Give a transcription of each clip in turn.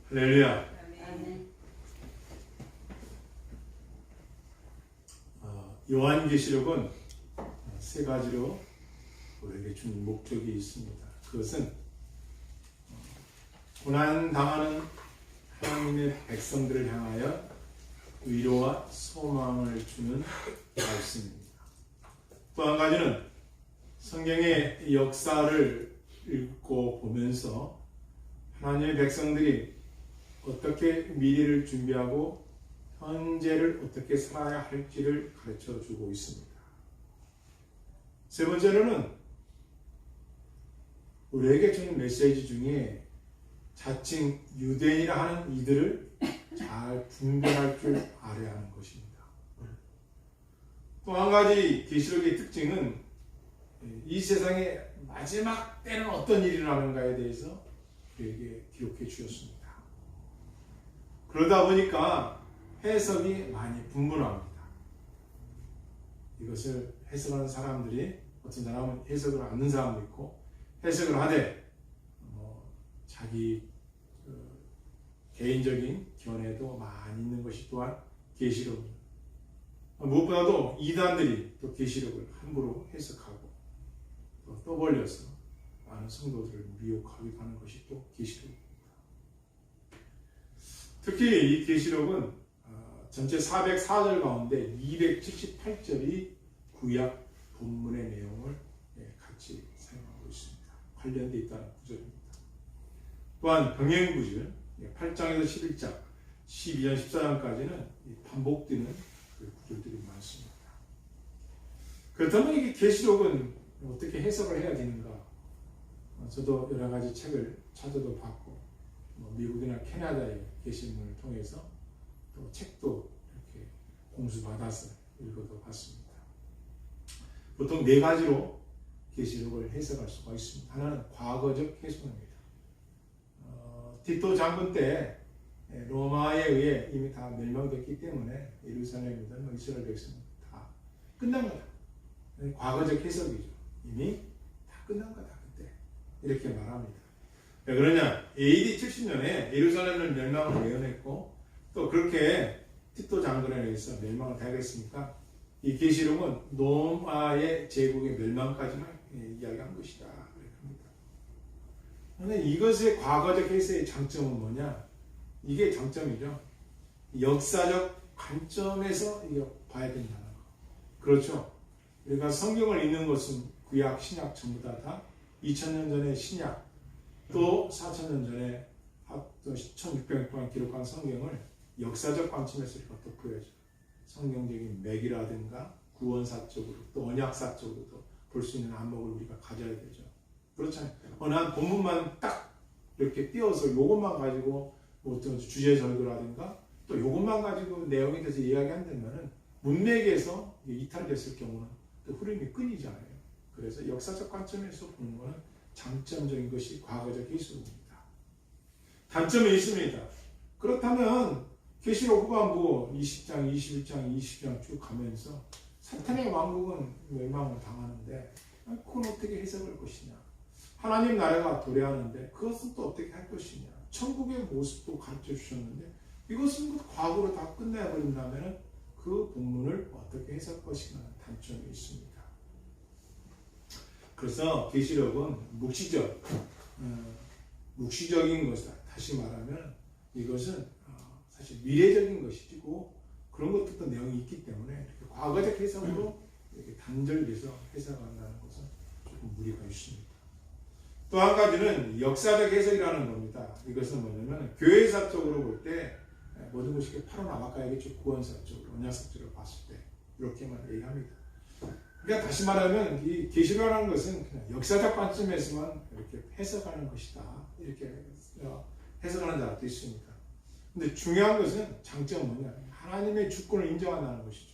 할렐루야. 아멘. 요한계시록은 세 가지로 우리에게 준 목적이 있습니다. 그것은 고난당하는 하나님의 백성들을 향하여 위로와 소망을 주는 말씀입니다. 또 한 가지는 성경의 역사를 읽고 보면서 하나님의 백성들이 어떻게 미래를 준비하고 현재를 어떻게 살아야 할지를 가르쳐 주고 있습니다. 세 번째로는 우리에게 주는 메시지 중에 자칭 유대인이라 하는 이들을 잘 분별할 줄 알아야 하는 것입니다. 또 한 가지 계시록의 특징은 이 세상의 마지막 때는 어떤 일이 일어나는가에 대해서 우리에게 기록해 주셨습니다. 그러다 보니까 해석이 많이 분분합니다. 이것을 해석하는 사람들이 어떤 사람은 해석을 않는 사람도 있고 해석을 하되 자기 개인적인 견해도 많이 있는 것이 또한 계시록입니다. 무엇보다도 이단들이 또 계시록을 함부로 해석하고 또 떠벌려서 많은 성도들을 미혹하게 하는 것이 또 계시록입니다. 특히 이 계시록은 전체 404절 가운데 278절이 구약 본문의 내용을 같이 사용하고 있습니다. 관련되어 있다는 구절입니다. 또한 병행구절 8장에서 11장, 12장, 14장까지는 반복되는 구절들이 많습니다. 그렇다면 이게 계시록은 어떻게 해석을 해야 되는가? 저도 여러 가지 책을 찾아도 봤고 미국이나 캐나다의 게시물을 통해서 또 책도 이렇게 공수받아서 읽어도 봤습니다. 보통 네 가지로 계시록을 해석할 수가 있습니다. 하나는 과거적 해석입니다. 티토 장군 때 로마에 의해 이미 다 멸망됐기 때문에 예루살렘이든 이스라엘 백성은 다 끝난 거다. 과거적 해석이죠. 이미 다 끝난 거다 그때 이렇게 말합니다. 왜 그러냐? AD 70년에 예루살렘을 멸망을 예언했고 또 그렇게 티토 장군에 의해서 멸망을 당했으니까 이 계시록은 로마의 제국의 멸망까지만 이야기한 것이다. 그런데 이것의 과거적 해석의 장점은 뭐냐? 이게 장점이죠. 역사적 관점에서 이거 봐야 된다는 거. 그렇죠? 우리가 성경을 읽는 것은 구약, 신약 전부 다 2000년 전의 신약 또 4000년 전에 또 1600년 동안 기록한 성경을 역사적 관점에서 우리가 또 보여줘요. 성경적인 맥이라든가 구원사적으로 또 언약사적으로도 볼 수 있는 안목을 우리가 가져야 되죠. 그렇잖아요. 난 본문만 딱 이렇게 띄워서 이것만 가지고 어떤 주제 설교라든가 또 이것만 가지고 내용에 대해서 이야기한다면 문맥에서 이탈됐을 경우는 또 흐름이 끊이잖아요. 그래서 역사적 관점에서 보는 것은 장점적인 것이 과거적 해석입니다. 단점이 있습니다. 그렇다면 계시록 후반부 20장, 21장, 20장 쭉 가면서 사탄의 왕국은 멸망을 당하는데 그건 어떻게 해석할 것이냐? 하나님 나라가 도래하는데 그것은 또 어떻게 할 것이냐? 천국의 모습도 가르쳐 주셨는데 이것은 과거로 다 끝내버린다면 그 본문을 어떻게 해석할 것이냐는 단점이 있습니다. 그래서 계시록은 묵시적인 것이다. 다시 말하면 이것은 사실 미래적인 것이고 그런 것들도 내용이 있기 때문에 이렇게 과거적 해석으로 이렇게 단절돼서 해석한다는 것은 조금 무리가 있습니다. 또 한 가지는 역사적 해석이라는 겁니다. 이것은 뭐냐면 교회사적으로 볼 때 모든 것이 팔아나가야겠죠. 구원사적으로, 언약사적으로 봤을 때 이렇게만 얘기합니다. 그러니까 다시 말하면 이 계시록이라는 것은 그냥 역사적 관점에서만 이렇게 해석하는 것이다. 이렇게 해석하는 자도 있습니다. 근데 중요한 것은 장점은 뭐냐? 하나님의 주권을 인정한다는 것이죠.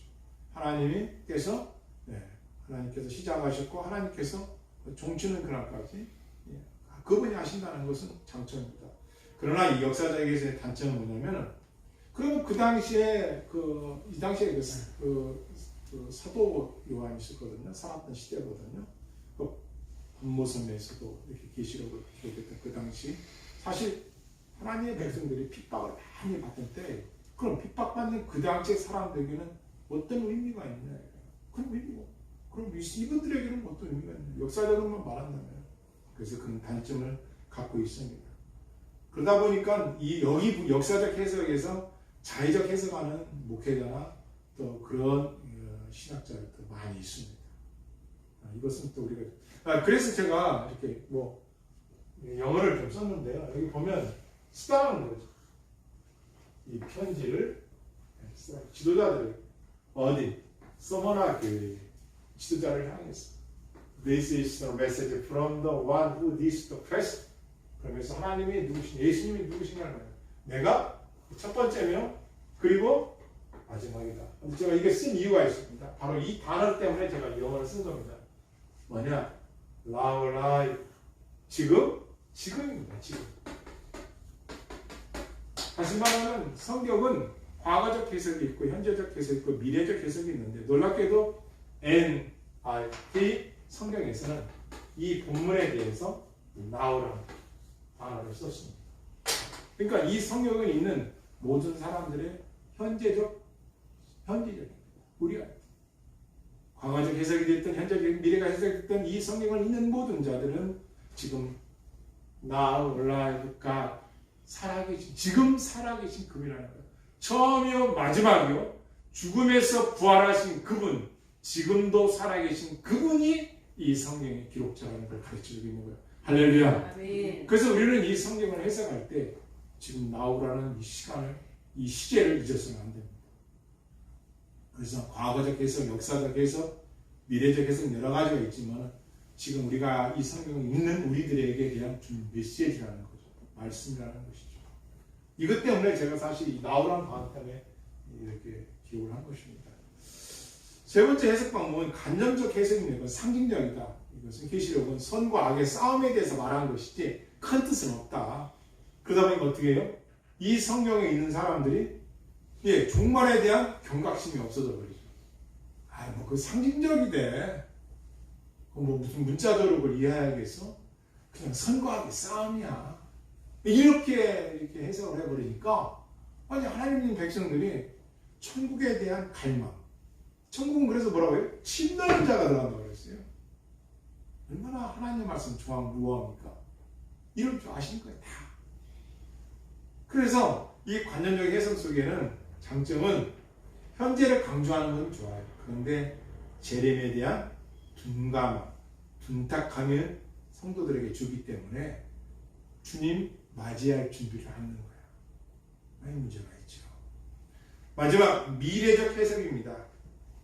하나님께서 시작하셨고 하나님께서 종치는 그날까지 그분이 하신다는 것은 장점입니다. 그러나 이 역사적 해석의 단점은 뭐냐면 그럼 그 당시에 이 당시에 그 사도 요한이 있었거든요. 살았던 시대거든요. 그 본모섬에서도 이렇게 계시록을 기록했던 그 당시 사실 하나님의 백성들이 핍박을 많이 받을 때 그럼 핍박받는 그 당시의 사람들에게는 어떤 의미가 있냐? 그럼 이분들에게는 어떤 의미가 있냐? 역사적으로만 말한다면 그래서 그런 단점을 갖고 있습니다. 그러다 보니까 이 여기 역사적 해석에서 자의적 해석하는 목회자나 또 그런 신학자들도 많이 있습니다. 이것은 또 우리가 그래서 제가 이렇게 뭐 영어를 좀 썼는데요. 여기 보면 쓰다는 거죠. 이 편지를 지도자들 어디 서머나 교회 지도자를 향해서 This is the message from the one who is the Christ. 그러면서 하나님이 누구신, 예수님이 누구신가를 말해요. 내가 첫 번째며 그리고 마지막이다. 근데 제가 이게 쓴 이유가 있습니다. 바로 이 단어 때문에 제가 영어를 쓴 겁니다. 뭐냐? Now life. 지금입니다. 지금. 다시 말하면 성경은 과거적 해석이 있고 현재적 해석이 있고 미래적 해석이 있는데 놀랍게도 NIV 성경에서는 이 본문에 대해서 now라는 단어를 썼습니다. 그러니까 이 성경에 있는 모든 사람들의 현재적 우리가 과거적 해석이 됐든 현재적 미래가 해석됐든 이 성경을 읽는 모든 자들은 지금 now alive God 살아계신 지금 살아계신 그분이라는 거예요. 처음이요 마지막이요 죽음에서 부활하신 그분 지금도 살아계신 그분이 이 성경의 기록자라는 걸 가르쳐주고 있는 거예요. 할렐루야. 아멘. 그래서 우리는 이 성경을 해석할 때 지금 나오라는 이 시간을 이 시제를 잊어서는 안 됩니다. 그래서 과거적 해석, 역사적 해석, 미래적 해석 여러 가지가 있지만 지금 우리가 이 성경을 읽는 우리들에게 대한 준 메시지라는 거죠. 말씀이라는 것이죠. 이것 때문에 제가 사실 이 나오라는 단어 때문에 이렇게 기록을 한 것입니다. 세 번째 해석 방법은 간접적 해석입니다. 상징적이다. 이것은 계시록은 선과 악의 싸움에 대해서 말하는 것이지 큰 뜻은 없다. 그러다 보니까 어떻게 해요? 이 성경에 있는 사람들이 종말에 대한 경각심이 없어져 버리죠. 뭐 그 상징적이대. 뭐 무슨 문자적으로 그걸 이해해야겠어? 그냥 선과 악의 싸움이야. 이렇게 해석을 해버리니까 아니 하나님 백성들이 천국에 대한 갈망. 천국은 그래서 뭐라고 해요? 침노는 자가 들어간다고 그랬어요. 얼마나 하나님 말씀 무어합니까? 이럴 줄 아시는 거예요, 다. 그래서 이 관념적 해석 속에는 장점은 현재를 강조하는 건 좋아요. 그런데 재림에 대한 둔감함, 둔탁함을 성도들에게 주기 때문에 주님 맞이할 준비를 하는 거예요. 많이 문제가 있죠. 마지막 미래적 해석입니다.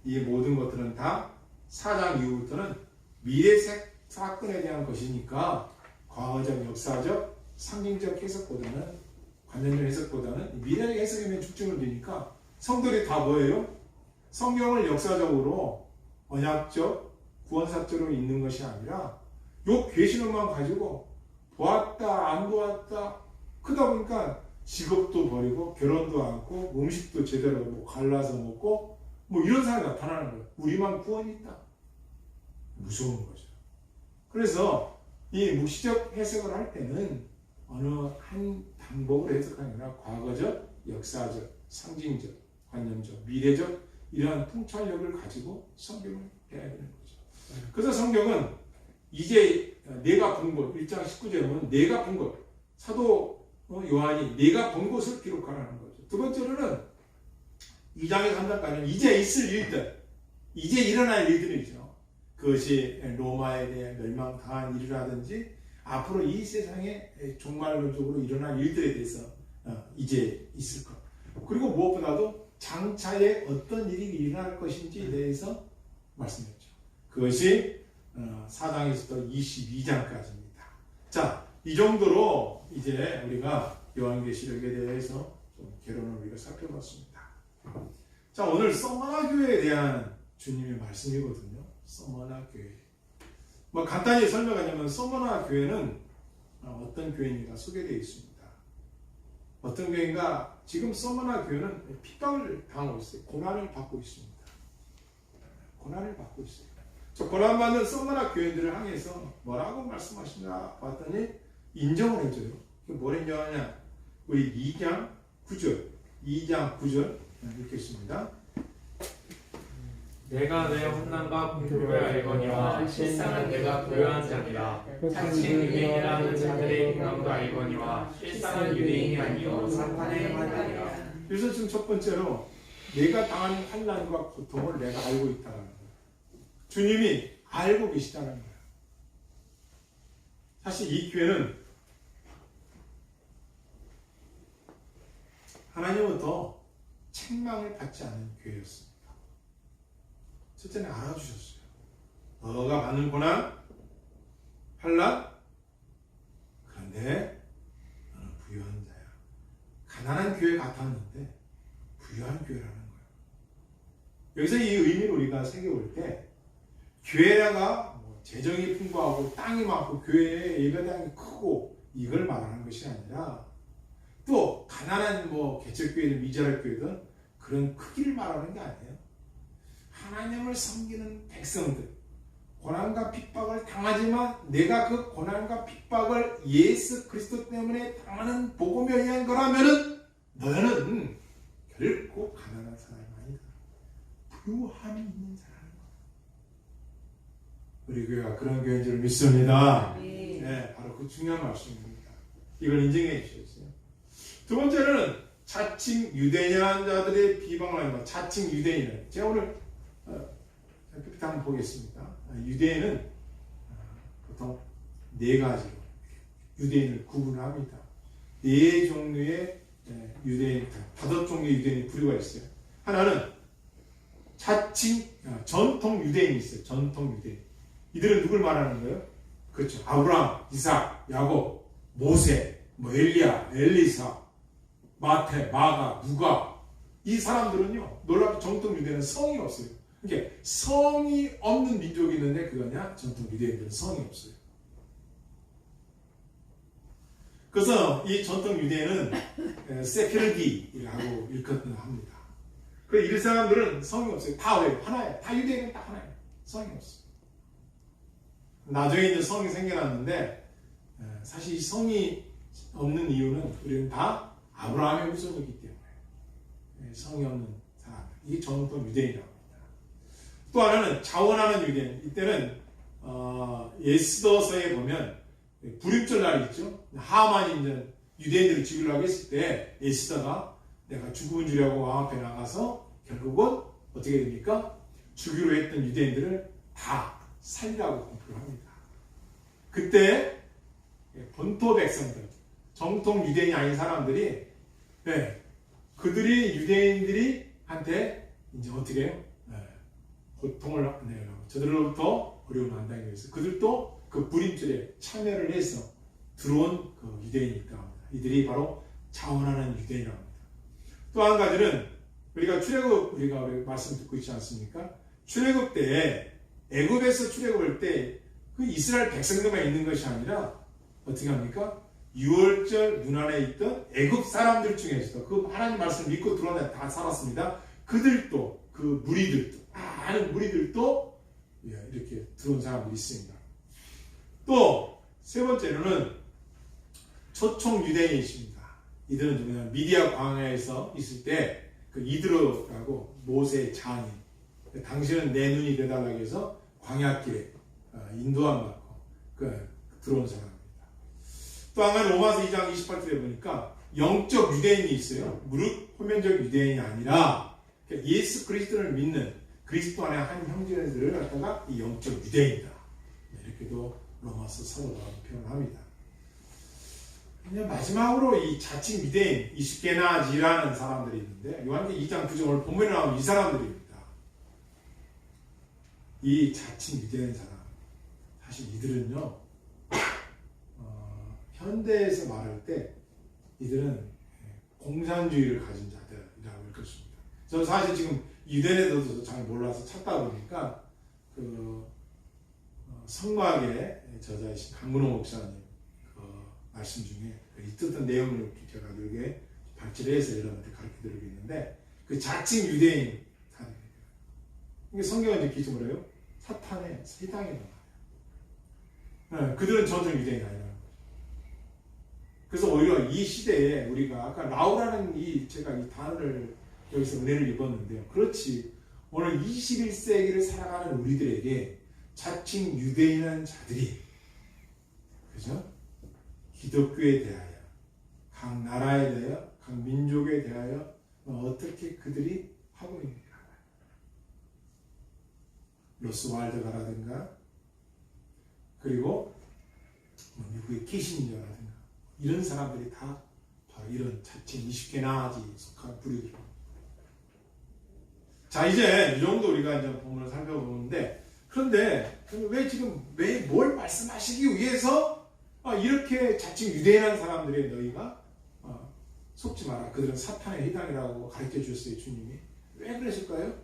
이 모든 것들은 다 4장 이후부터는 미래 사건에 대한 것이니까 과거적, 역사적, 상징적 해석보다는 관념적 해석보다는 미래적 해석에 중점을 두니까 성도들이 다 뭐예요? 성경을 역사적으로 언약적, 구원사적으로 읽는 것이 아니라 요 계시록만 가지고 보았다, 안 보았다 그러다 보니까 직업도 버리고 결혼도 않고 음식도 제대로 뭐 갈라서 먹고 뭐 이런 사람이 나타나는 거예요. 우리만 구원이 있다. 무서운 거죠. 그래서 이 묵시적 해석을 할 때는 어느 한 방법으로 해석하는 게 아니라 과거적, 역사적, 상징적, 관념적, 미래적 이러한 통찰력을 가지고 성경을 해야 되는 거죠. 그래서 성경은 이제 내가 본 것, 1장 19절에 보면 내가 본 것, 사도 요한이 내가 본 것을 기록하라는 거죠. 두 번째로는 2장에서 3장까지는 이제 있을 일들, 이제 일어날 일들이죠. 그것이 로마에 대해 멸망당한 일이라든지 앞으로 이 세상에 종말론적으로 일어날 일들에 대해서 이제 있을 것. 그리고 무엇보다도 장차에 어떤 일이 일어날 것인지에 대해서 말씀했죠. 그것이 4장에서부터 22장까지입니다. 자, 이 정도로 이제 우리가 요한계시록에 대해서 좀 개론을 우리가 살펴봤습니다. 자, 오늘 서머나 교회에 대한 주님의 말씀이거든요. 서머나 교회. 뭐 간단히 설명하자면 서머나 교회는 어떤 교회인가 소개되어 있습니다. 어떤 교회인가? 지금 서머나 교회는 핍박을 당하고 있어요. 고난을 받고 있습니다. 고난을 받고 있어요. 저 고난받는 서머나 교회들을 향해서 뭐라고 말씀하시나 봤더니 인정을 해줘요. 뭘 인정하냐? 우리 2장 9절 읽겠습니다. 내가 내 혼난과 공표를 알거니와 실상은 내가 부요한 자니라. 자칭 유대인이라는 자들의 행함도 알거니와 실상은 유대인이 아니요 사탄의 환난이라. 그래서 지금 첫 번째로 내가 당한 환난과 고통을 내가 알고 있다는 거예요. 주님이 알고 계시다는 거예요. 사실 이 교회는 하나님으로부터 책망을 받지 않는 교회였습니다. 첫째는 알아주셨어요. 너가 받는 고난, 환난, 그런데 너는 부유한 자야. 가난한 교회 같았는데 부유한 교회라는 거예요. 여기서 이 의미를 우리가 새겨볼 때 교회가 재정이 풍부하고 땅이 많고 교회의 예배당이 크고 이걸 말하는 것이 아니라 또 가난한 개척교회든 미자랄 교회든 그런 크기를 말하는 게 아니에요. 하나님을 섬기는 백성들, 고난과 핍박을 당하지만 내가 그 고난과 핍박을 예수 그리스도 때문에 당하는 복음에 의한 거라면은 너는 결코 가난한 사람이 아니다. 부유함이 있는 사람이다. 우리 교회가 그런 교회인 줄 믿습니다. 네, 바로 그 중요한 말씀입니다. 이걸 인정해 주셨어요. 두 번째는 자칭 유대인이라는 자들의 비방을 합니다. 자칭 유대인은 제가 오늘 한번 보겠습니다. 유대인은 보통 네 가지로 유대인을 구분합니다. 네 종류의 유대인, 5종류의 유대인이 부류가 있어요. 하나는 자칭 전통 유대인이 있어요. 전통 유대인. 이들은 누굴 말하는 거예요? 그렇죠. 아브라함, 이삭, 야곱, 모세, 엘리야, 엘리사, 마태, 마가, 누가. 이 사람들은요, 놀랍게 전통 유대인은 성이 없어요. 그러니까 성이 없는 민족이 있는데 그거냐? 전통 유대인들은 성이 없어요. 그래서 이 전통 유대인은 세피르디라고 일컫는 합니다. 이 사람들은 성이 없어요. 다 왜요? 하나예요. 다 유대인은 딱 하나예요. 성이 없어요. 나중에 이제 성이 생겨났는데 사실 이 성이 없는 이유는 우리는 다 아브라함의 후손이기 때문에 성이 없는 사람들. 이게 전통 유대인이라고 합니다. 또 하나는 자원하는 유대인. 이때는 예스더서에 보면 불임절 날이 있죠. 하만이 이제 유대인들을 죽이려고 했을 때 예스더가 내가 죽음을 주려고 왕 앞에 나가서 결국은 어떻게 됩니까? 죽이로 했던 유대인들을 다 살리라고 공표를 합니다. 그때 본토 백성들, 정통 유대인이 아닌 사람들이 그들이 유대인들이 한테 이제 어떻게 해요? 고통을 내려고 저들로부터 어려움을 안당하기 위해서 그들도 그 불임절에 참여를 해서 들어온 그 유대인이 있다고 합니다. 이들이 바로 자원하는 유대인이라고 합니다. 또 한 가지는 우리가 출애굽 우리가 말씀 듣고 있지 않습니까? 출애굽 때 애굽에서 출애굽할 때 그 이스라엘 백성들만 있는 것이 아니라 어떻게 합니까? 6월절 문안에 있던 애굽 사람들 중에서도 그 하나님 말씀을 믿고 들어오는 다 살았습니다. 그들도 그 무리들도 많은 무리들도 이렇게 들어온 사람들이 있습니다. 또 세 번째로는 초청 유대인이 있습니다. 이들은 누구냐? 미디아 광야에서 있을 때 그 이드로라고 모세의 장인, 당신은 내 눈이 되달라고 해서 광야길에 인도함 받고 들어온 사람입니다. 또 한 가지 로마서 2장 28절에 보니까 영적 유대인이 있어요. 무릇 표면적 유대인이 아니라 예수 그리스도를 믿는 그리스도 안에 한 형제들을 갖다가 이 영적 유대인이다. 이렇게도 로마서 사도가 표현합니다. 마지막으로 이 자칭 유대인 이스케나지라는 사람들이 있는데 요한계 2장 9절 오늘 본문에 나오는 이 사람들입니다. 이 자칭 유대인 사람 사실 이들은요 현대에서 말할 때 이들은 공산주의를 가진 자들이라고 읽었습니다. 저는 사실 지금 유대인에 대해서 잘 몰라서 찾다 보니까 그 성막의 저자이신 강문호 목사님 말씀 중에 이 뜻한 내용을 제가 여기에 발췌해서 여러분한테 가르쳐드리고 있는데 그 자칭 유대인 사람입니다. 이게 성경은 이제 기준으로 해요. 사탄의 세상에 나와요. 그들은 전통 유대인이 아니라는 거죠. 그래서 오히려 이 시대에 우리가 아까 라우라는 제가 이 단어를 여기서 은혜를 입었는데요. 그렇지. 오늘 21세기를 살아가는 우리들에게 자칭 유대인한 자들이, 그죠? 기독교에 대하여, 각 나라에 대하여, 각 민족에 대하여 어떻게 그들이 하고 있는가. 로스왈드가라든가, 그리고 미국의 키신저라든가, 이런 사람들이 다 바로 이런 자칭 20개나지 속한 부류들. 자, 이제 이 정도 우리가 이제 본문을 살펴보는데, 그런데 왜 뭘 말씀하시기 위해서 이렇게 자칭 유대인한 사람들의 너희가 속지 마라. 그들은 사탄의 해당이라고 가르쳐 주셨어요, 주님이. 왜 그랬을까요?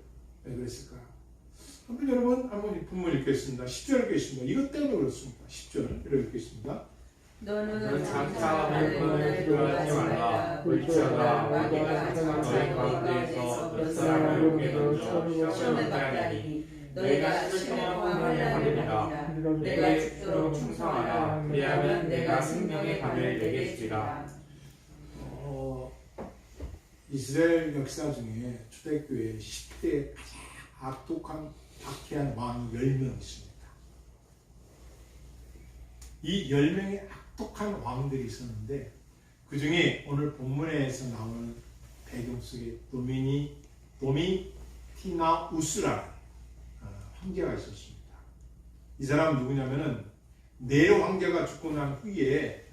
왜 그랬을까? 한번 여러분 한번 본문 읽겠습니다. 10절 읽겠습니다. 이것 때문에 그렇습니다. 10절 읽겠습니다. 너는 장차 물건을 두려워하지 말라. 불지어다 마귀가 장차 너희 가운데에서 몇 사람을 목에 던져 시험에 받게 하리니 너희가 실행하면 하리라. 내가 죽도록 충성하라. 그리하면 내가 생명의 감을 내게 주리라. 이스라엘 역사 중에 초대교회 10대 가장 악독한 박해한 왕이 10명 있습니다. 이 10명의 악독한 왕들이 있었는데, 그 중에 오늘 본문에서 나오는 배경 속에 도미티나우스라는 황제가 있었습니다. 이 사람은 누구냐면은 네로 황제가 죽고 난 후에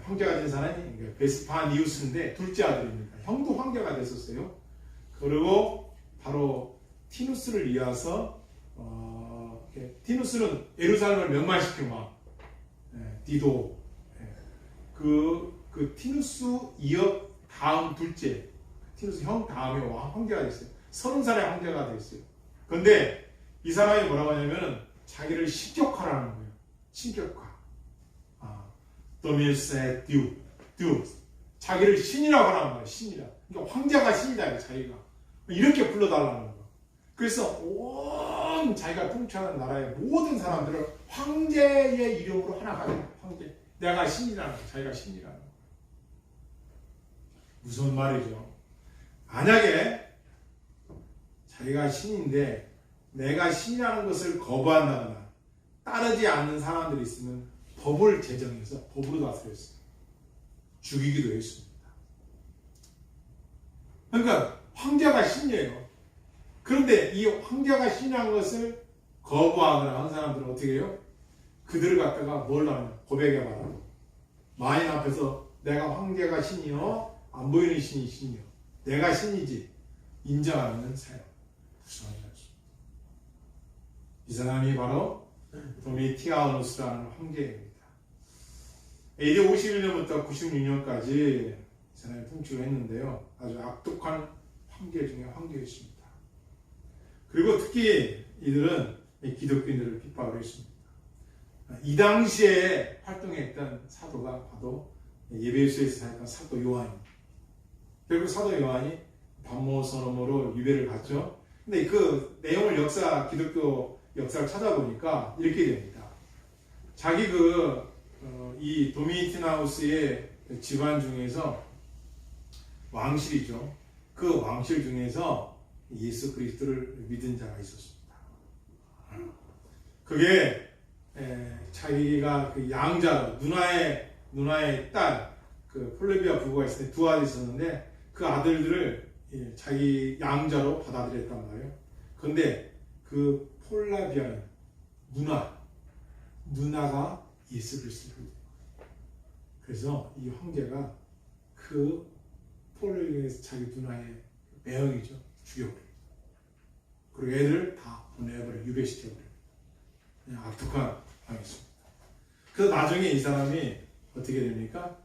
황제가 된 사람이 베스파니우스인데 둘째 아들입니다. 형도 황제가 됐었어요. 그리고 바로 티누스를 이어서 티누스는 예루살렘을 멸망시킨 왕, 디도. 그 티누스 이어 다음 둘째, 티누스 형 다음에 황제가 됐어요. 30살의 황제가 됐어요. 그런데 이 사람이 뭐라고 하냐면은 자기를 신격화라는 거예요. 신격화. 도밀세 듀. 자기를 신이라고 하는 거예요. 신이라. 그러니까 황제가 신이다. 자기가. 이렇게 불러달라는 거예요. 그래서 온 자기가 통치하는 나라의 모든 사람들을 황제의 이름으로 하나 가져요. 황제. 내가 신이라는 거예요. 자기가 신이라는 거예요. 무슨 말이죠? 만약에 자기가 신인데 내가 신이라는 것을 거부한다거나 따르지 않는 사람들이 있으면 법을 제정해서 법으로 다스렸어요. 죽이기도 했습니다. 그러니까 황제가 신이에요. 그런데 이 황제가 신이라는 것을 거부하거나 한 사람들은 어떻게 해요? 그들을 갖다가 뭘 하냐? 고백해봐라. 만인 앞에서 내가 황제가 신이요? 안 보이는 신이 신이요. 내가 신이지. 인정하는 사람. 이 사람이 바로 도미티아우누스라는 황제입니다. AD 51년부터 96년까지 이 사람이 통치를 했는데요. 아주 악독한 황제 중에 황제였습니다. 그리고 특히 이들은 기독교인들을 핍박을 했습니다. 이 당시에 활동했던 사도가 바로 예배소에서 사역한 사도 요한입니다. 결국 사도 요한이 반모선언으로 유배를 갔죠. 근데 그 내용을 기독교 역사를 찾아보니까 이렇게 됩니다. 자기 이 도미티나우스의 집안 중에서 왕실이죠. 그 왕실 중에서 예수 그리스도를 믿은 자가 있었습니다. 그게 자기가 그 양자 누나의 딸 폴레비아 부부가 있을 때 두 아들이 있었는데 그 아들들을 자기 양자로 받아들였단 말이에요. 그런데 그 폴라비아는 누나가 예수 그리스도를 믿어요. 그래서 이 황제가 그 폴라비아에서 자기 누나의 매형이죠. 죽여버려요. 그리고 애들을 다 보내버려요. 유배시켜버려요. 그냥 악독한 왕이었습니다. 그래서 나중에 이 사람이 어떻게 됩니까?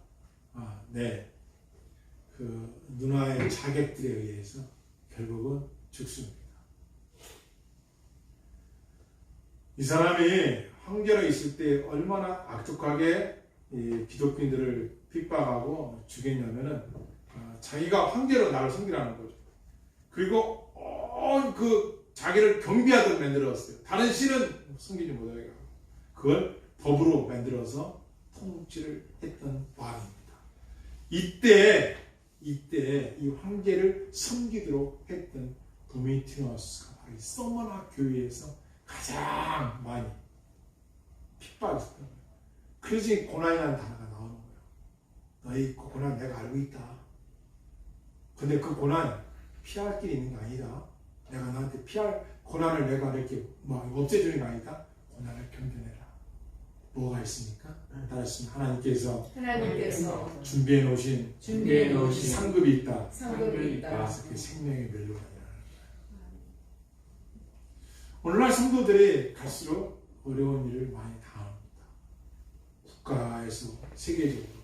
그 누나의 자객들에 의해서 결국은 죽습니다. 이 사람이 황제로 있을 때 얼마나 악독하게 이 기독교인들을 핍박하고 죽였냐면은 자기가 황제로 나를 섬기라는 거죠. 그리고 그 자기를 경비하도록 만들었어요. 다른 신은 섬기지 못하게 하고 그걸 법으로 만들어서 통치를 했던 왕입니다. 이때 이 황제를 섬기도록 했던 도미티누스가 바로 이 서머나 교회에서 가장 많이 핍박했던 거예요. 그래서 이 고난이라는 단어가 나오는 거예요. 너희 그 고난 내가 알고 있다. 근데 그 고난 피할 길이 있는 게 아니다. 내가 너한테 피할 고난을 내가 이렇게 없애주는 게 아니다. 고난을 견뎌내라. 뭐가 있습니까? 따라서 하나님께서 준비해 놓으신 상급이 있다. 그래서 그 생명의 멸류관이라는 거예요. 오늘날 성도들이 갈수록 어려운 일을 많이 당합니다. 국가에서 세계적으로.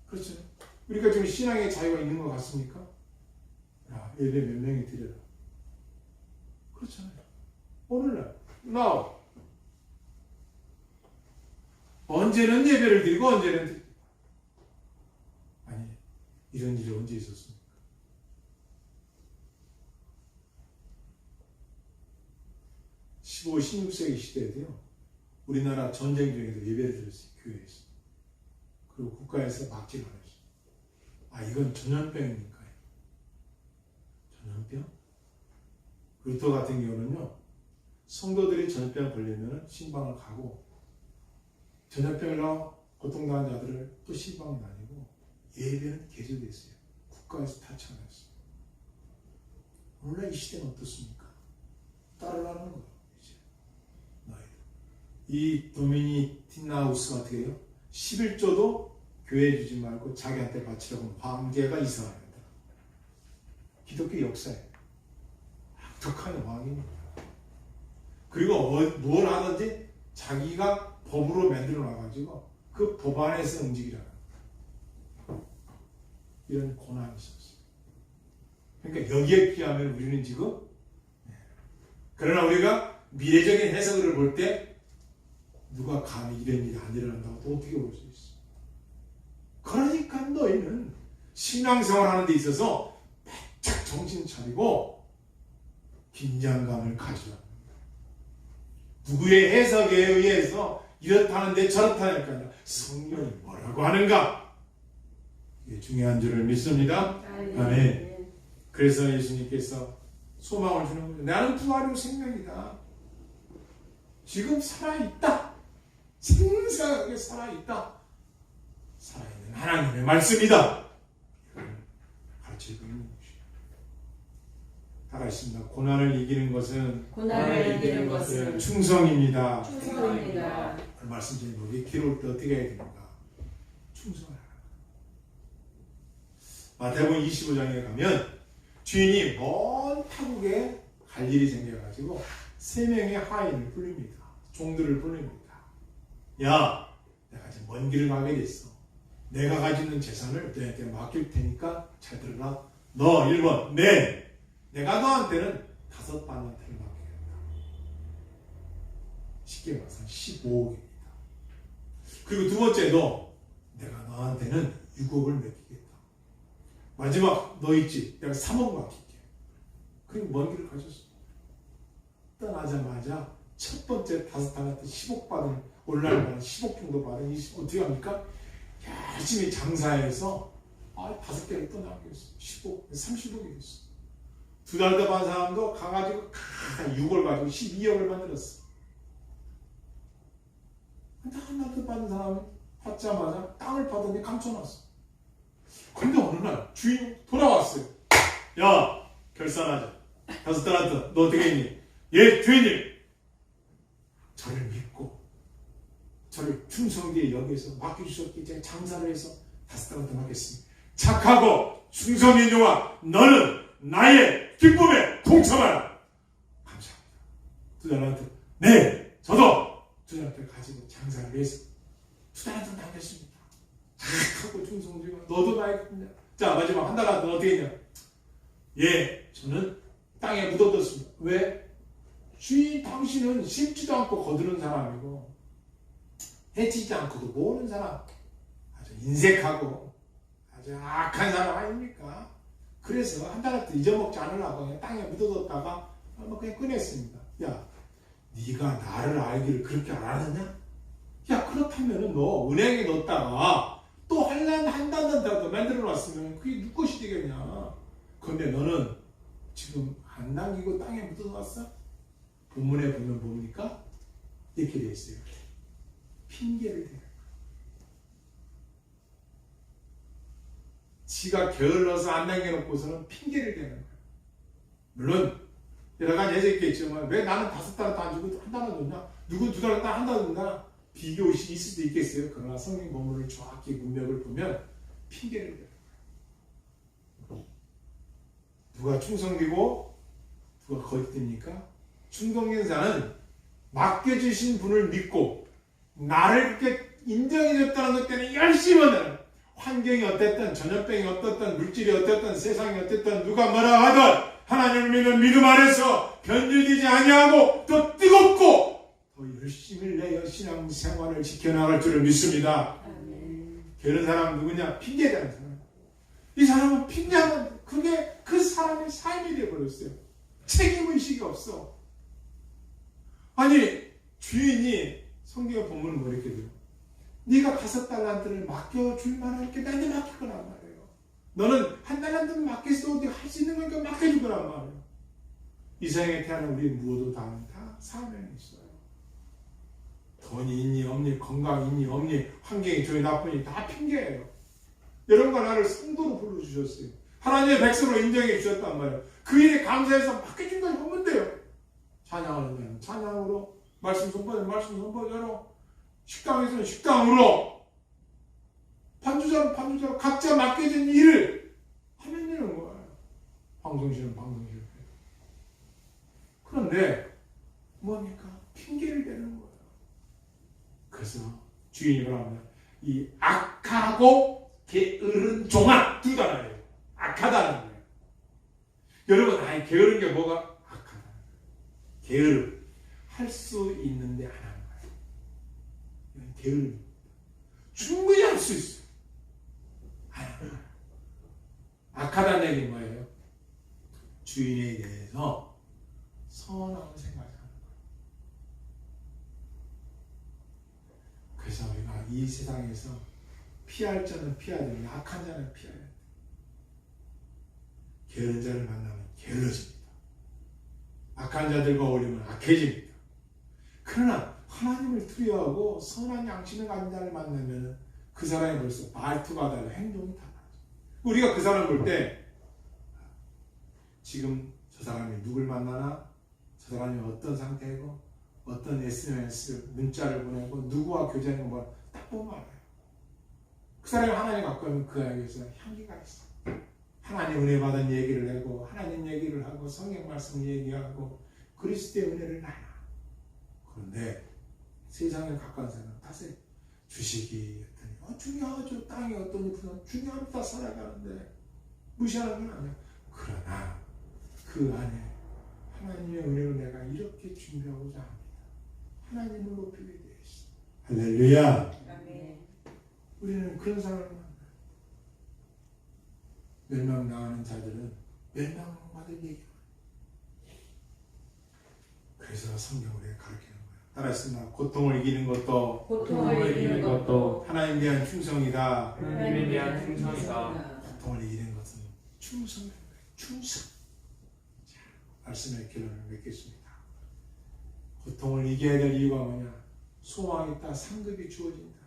그렇죠. 우리가 지금 신앙의 자유가 있는 것 같습니까? 야, 예배 몇 명이 드려라. 그렇잖아요. 오늘날 now 언제는 예배를 드리고 언제는 아니 이런 일이 언제 있었습니까? 15, 16세기 시대에도요. 우리나라 전쟁 중에도 예배를 드렸어요. 교회에서. 그리고 국가에서 막지를 안 했어요. 아 이건 전염병입니까? 전염병? 루터 같은 경우는요. 성도들이 전염병 걸리면 신방을 가고 전염병으로 고통당한 자들을 또 신방은 아니고 예배는 계속했어요. 국가에서 타치 안 했어요. 오늘날 이 시대는 어떻습니까? 따르라는 거예요. 이제 너희들. 이 도미니티나우스 같은 경우 11조도 교회에 주지 말고 자기한테 바치라고 황제가 이사합니다. 기독교 역사에 악독한 왕입니다. 그리고 뭘 하든지 자기가 법으로 만들어 놔가지고 그 법 안에서 움직이라는 이런 고난이 있었어요. 그러니까 여기에 비하면 우리는 지금 그러나 우리가 미래적인 해석을 볼 때 누가 감히 이런 일이 안 일어난다고 또 어떻게 볼 수 있어? 그러니까 너희는 신앙생활 하는 데 있어서 바짝 정신 차리고 긴장감을 가지라. 누구의 해석에 의해서 이렇다는데 저렇다니까요. 성경이 뭐라고 하는가? 이게 중요한 줄을 믿습니다. 아멘. 그래서 예수님께서 소망을 주는 거죠. 나는 부활이고 생명이다. 지금 살아있다. 생생하게 살아있다. 살아있는 하나님의 말씀이다. 이걸 가르치고 있는 것이에요. 따라했습니다. 고난을 이기는 것은 충성입니다. 그 말씀 드린 우리 기록을 때 어떻게 해야 됩니까? 충성을 하라. 마태복음 25장에 가면 주인이 먼 타국에 갈 일이 생겨가지고 3명의 하인을 불립니다. 종들을 불립니다. 야, 내가 지금 먼 길을 가게 됐어. 내가 가지고 있는 재산을 너한테 맡길 테니까 잘 들어라. 너 1번, 내가 너한테는 5달란트를 맡기겠다. 쉽게 말해서 15억입니다. 그리고 두 번째, 내가 너한테는 6억을 맡기겠다. 마지막, 너 있지? 내가 3억 맡길게. 그리고 먼 길을 가셨어. 떠나자마자 첫 번째 5달란트 10억 받은, 오늘날 10억 정도 받은 어떻게 합니까? 열심히 장사해서 5개를 또 남겼어. 10억, 30억이 됐어. 2달 더 받은 사람도 가가지고 6월 가지고 12억을 만들었어. 하나 더 받은 사람은 받자마자 땅을 파더니 감춰놨어. 근데 어느 날 주인이 돌아왔어요. 야, 결산하자. 5달란트 너 어떻게 했니? 예, 주인님. 저를 믿고 저를 충성되게 여기서 맡겨주셨기 때문에 장사를 해서 5달란트 맡겼습니다. 착하고 충성인 종아, 너는 나의 기쁨에 동참하라. 감사합니다. 2달란트. 저도 2달란트 가지고 장사를 해서 2달란트 남겼습니다. 착하고 충성되고 너도 나의 기쁨이야. 자, 마지막 1달란트 어떻게 했냐? 예, 저는 땅에 묻어뒀습니다. 왜? 주인 당신은 심지도 않고 거두는 사람이고 해치지 않고도 모으는 사람, 아주 인색하고 아주 악한 사람 아닙니까? 그래서 1달란트 잊어먹지 않으려고 그냥 땅에 묻어뒀다가 그냥 꺼냈습니다. 야, 네가 나를 알기를 그렇게 알았느냐? 야, 그렇다면 너 은행에 넣었다가 또 한 달란트 묻어놨으면 그게 누구 것이 되겠냐. 그런데 너는 지금 안 남기고 땅에 묻어놨어? 본문에 보면 뭡니까? 이렇게 돼 있어요. 핑계를 대는 거야. 지가 게을러서 안 남겨놓고서는 핑계를 대는 거야. 물론 여러 가지 해석이 있겠지만 왜 나는 5달러 안 주고 한 달러 줬냐? 누구 2달러 한 달러 줬냐? 비교의식이 있을 수도 있겠어요. 그러나 성경 본문을 정확히 문맥을 보면 핑계를 대는 거야. 누가 충성되고 누가 거짓됩니까? 충성된 자는 맡겨주신 분을 믿고 나를 그렇게 인정해줬다는 것 때문에 열심히 하는, 환경이 어땠든 전염병이 어떻든 물질이 어땠든 세상이 어땠든 누가 뭐라 하든 하나님을 믿는 믿음 안에서 변질되지 아니하고 더 뜨겁고 더 열심히 내어 신앙생활을 지켜나갈 줄을 믿습니다. 게으른 사람은 누구냐? 핑계대는 사람. 이 사람은 핑계하면 그게 그 사람의 삶이 되어버렸어요. 책임의식이 없어. 아니 주인이 성경 본문은 뭐 이렇게 돼요. 네가 5달란트를 맡겨줄 만한 게 나한테 맡길 거란 말이에요. 너는 1달란트는 맡겼어도 할 수 있는 거니까 맡겨줄 거란 말이에요. 이 세상에 태어난 우리 무엇도 다 사명이 있어요. 돈이 있니 없니, 건강이 있니 없니, 환경이 좋니 나쁘니 다 핑계예요. 여러분과 나를 성도로 불러주셨어요. 하나님의 백성으로 인정해 주셨단 말이에요. 그 일에 감사해서 맡겨준 걸 하면 돼요. 찬양하는 자는 찬양으로, 말씀 선포자는 말씀 선포자로, 식당에서는 식당으로, 반주자는 반주자로 각자 맡겨진 일을 하면 되는 거예요. 방송실은 방송실. 그런데 뭡니까? 핑계를 대는 거예요. 그래서 주인이 뭐라고 하냐? 이 악하고 게으른 종아, 두 단어예요. 악하다는 거예요. 여러분, 아니 게으른 게 뭐가 악하다? 게으름, 할 수 있는데 안 하는 거예요. 이건 게으름. 충분히 할 수 있어요. 안 하는 거예요. 악하다는 얘기는 뭐예요? 주인에 대해서 선하고 생각하는 거예요. 그래서 우리가 이 세상에서 피할 자는 피해야 됩니다. 악한 자는 피해야 됩니다. 게으른 자를 만나면 게을러집니다. 악한 자들과 어울리면 악해집니다. 그러나 하나님을 두려워하고 선한 양심을 가진 자를 만나면 그 사람이 벌써 말투가 달라, 행동이 달라져. 우리가 그 사람을 볼 때 지금 저 사람이 누굴 만나나, 저 사람이 어떤 상태이고 어떤 SNS 문자를 보내고 누구와 교제하는 거 딱 보면 알아요. 그 사람이 하나님 갖고 있는 그 안에서 향기가 있어. 하나님 은혜 받은 얘기를 하고 하나님 얘기를 하고 성경 말씀 얘기하고 그리스도의 은혜를 나눠. 그런데 세상에 가까운 사람은 탓에 주식이 어떠니, 중요하죠. 땅이 어떠니, 중요합니다. 살아가는데 무시하는 건 아니야. 그러나 그 안에 하나님의 은혜로 내가 이렇게 준비하고자 합니다. 하나님을 높이게 되어 있어. 할렐루야. 아멘. 우리는 그런 사람을 만나요. 멸망당하는 자들은 멸망받을 얘기야. 그래서 성경을 가르치는 거예요. 따라했습니다. 고통을 이기는 것도 고통을 이기는 것도 하나님에 대한 충성이다. 하나님에 대한 충성이다. 고통을 이기는 것은 충성이다. 충성. 자, 말씀의 결론을 맺겠습니다. 고통을 이겨야 될 이유가 뭐냐? 소망이 있다. 상급이 주어진다.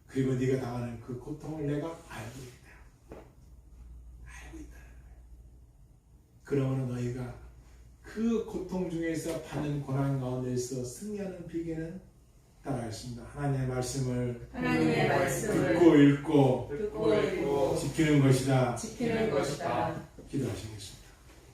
그리고 네가 당하는 그 고통을 내가 알고 있다. 알고 있다는 거예요. 그러면 너희가 그 고통 중에서 받는 고난 가운데서 승리하는 비결은 따라하겠습니다. 하나님의 말씀을 듣고 읽고 듣고 지키는 것이다. 지키는 것이다. 기도하시겠습니다.